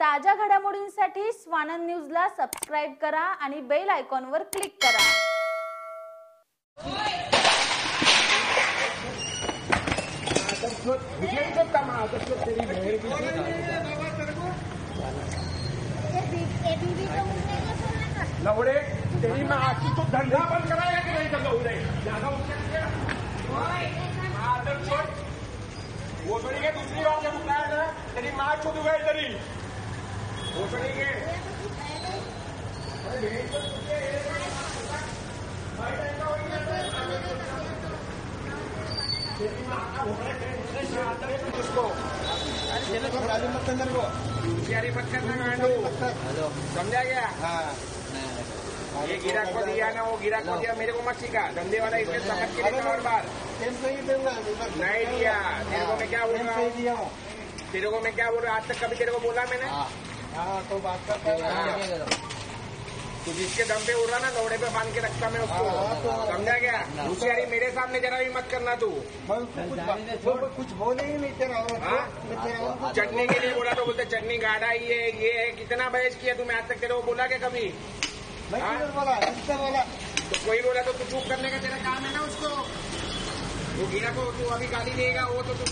ताज्या घडामोडींसाठी स्वानंद न्यूजला सबस्क्राइब करा आणि बेल आयकॉनवर क्लिक करा। लवड़े तेरी माँ की तो धंधा बंद कराएगा कि नहीं? तो लवड़े ज्यादा वो थोड़ी के दूसरी बार जब उठाया ना तेरी माँ छूट गई तेरी वो थोड़ी के समझा गया? ये गिराक को दिया ना, वो गिराक को दिया, मेरे को मत सिखा। धंधे वाला इसमें समझ के लेकर हर बार नहीं दिया। तेरे को मैं क्या बोल रहा हूँ? तेरे को मैं क्या बोल रहा हूँ? आज तक कभी तेरे को बोला मैंने? तो बात करते तू जिसके दम पे उड़ रहा ना, लौड़े पे बांध के रखता मैं उसको। समझा गया? होशियारी मेरे सामने जरा भी मत करना तू। कुछ बोले ही नहीं तेरा। चटनी के लिए बोला तो बोलते चटनी गाढ़ा ही है, ये है। कितना बहस किया तू? मैं आज तक तेरे को बोला क्या कभी? बोला तो कोई बोला तो तू चुप करने का तेरा काम है ना उसको। वो गिरा को तू अभी गाली देगा वो तो तू।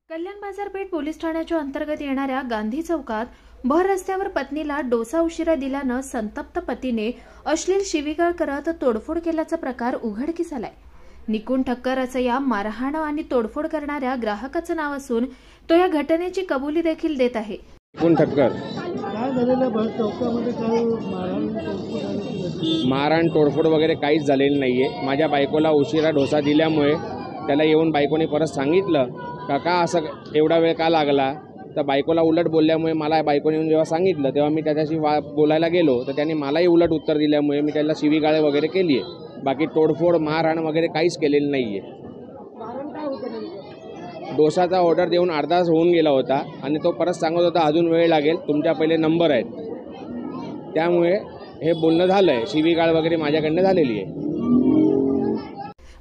कल्याण बाजारपेठ पोलीस ठाण्याच्या अंतर्गत येणाऱ्या गांधी चौकात भर रस्त्यावर पत्नीला डोसा उशिरा दिल्यानं संतप्त पतीने अश्लील शिवीगाळ करत तोडफोड केल्याचा प्रकार उघडकीस आलाय। निकुंज ठक्कर असं या मारहाण आणि तोडफोड करणाऱ्या ग्राहकाचं नाव असून तो या घटनेची कबुली देखील देत आहे। निकुंज ठक्कर मारहाण तोडफोड वगैरे काहीच झालेलं नाहीये। माझ्या बायकोला उशिरा डोसा दिल्यामुळे त्याला येऊन बायकोने परत सांगितलं का असं एवढा वेळ का लागला, तर बायकोला उलट बोलल्यामुळे मला बायकोने येऊन जेव्हा सांगितलं तेव्हा मी त्याच्याशी बोलायला गेलो तर त्याने मलाही उलट उत्तर दिल्यामुळे मी त्याला शिवीगाळ वगैरे केली आहे। बाकी तोडफोड मारहाण वगैरे काहीच केलेलं नाहीये। डोसाचा ऑर्डर देऊन अर्धा तास होऊन गेला होता आणि तो परत सांगत होता अजून वेळ लागेल, तुमच्या पहिले नंबर आहेत। त्यामुळे हे बोलणं झालंय, शिवीगाळ वगैरे माझ्याकडनं झालेली आहे।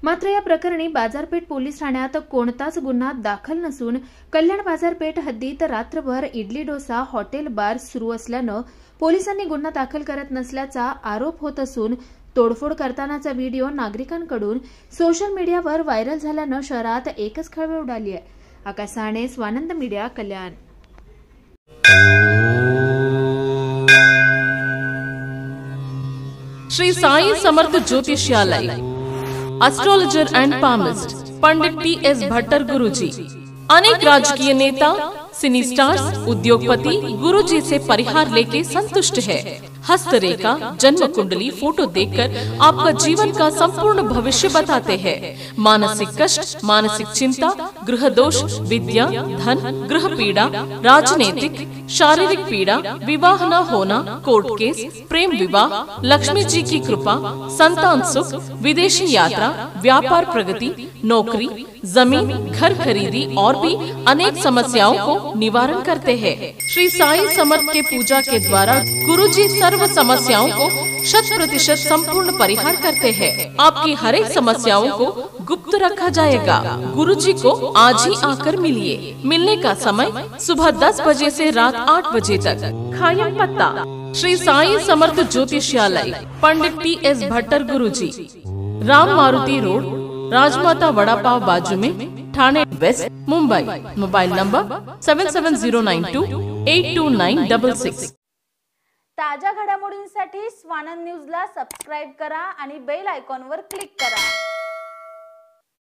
मात्र या प्रकरणी बाजारपेठ पोलीस ठाण्यात कोणताच गुन्हा दाखल नसून कल्याण बाजारपेठ हद्दीत रात्रभर इडली डोसा हॉटेल बार सुरू असल्यानं पोलिसांनी गुन्हा दाखल करत नसल्याचा आरोप होत असून तोडफोड करतानाचा व्हिडिओ नागरिकांकडून सोशल मीडियावर व्हायरल झाल्यानं शहरात एकच खळबळ उडाली आहे। Akash Sane, Swanand media, Kalyan. Shri Sai Samarth Jyotishalaya, astrologer and palmist Pandit T S. Bhattar Guruji. अनेक राजकीय नेता, सिनी स्टार्स, उद्योगपति गुरुजी से परिहार लेके संतुष्ट है। हस्तरेखा, जन्म कुंडली, फोटो देखकर आपका जीवन का संपूर्ण भविष्य बताते हैं। मानसिक कष्ट, मानसिक चिंता, गृह दोष, विद्या, धन, गृह पीड़ा, राजनीतिक, शारीरिक पीड़ा, विवाह न होना, कोर्ट केस, प्रेम विवाह, लक्ष्मी जी की कृपा, संतान सुख, विदेशी यात्रा, व्यापार प्रगति, नौकरी, जमीन, घर खरीदी और भी अनेक समस्याओं को निवारण करते हैं। श्री साई समर्थ के पूजा के द्वारा गुरुजी सर्व समस्याओं को 100% संपूर्ण परिहार करते हैं। आपकी हर एक समस्याओं को गुप्त रखा जाएगा। गुरुजी को आज ही आकर मिलिए। मिलने का समय सुबह 10 बजे से रात 8 बजे तक। खायम पत्ता श्री साई समर्थ ज्योतिषालय, पंडित टी.एस. भट्टर गुरुजी, राम मारुति रोड, राजमाता वड़ा पाव बाजू में, Thane west, Mumbai. Mobile number 7709282966। ताज्या घडामोडींसाठी स्वानंद न्यूजला सबस्क्राइब करा आणि बेल आयकॉनवर क्लिक करा।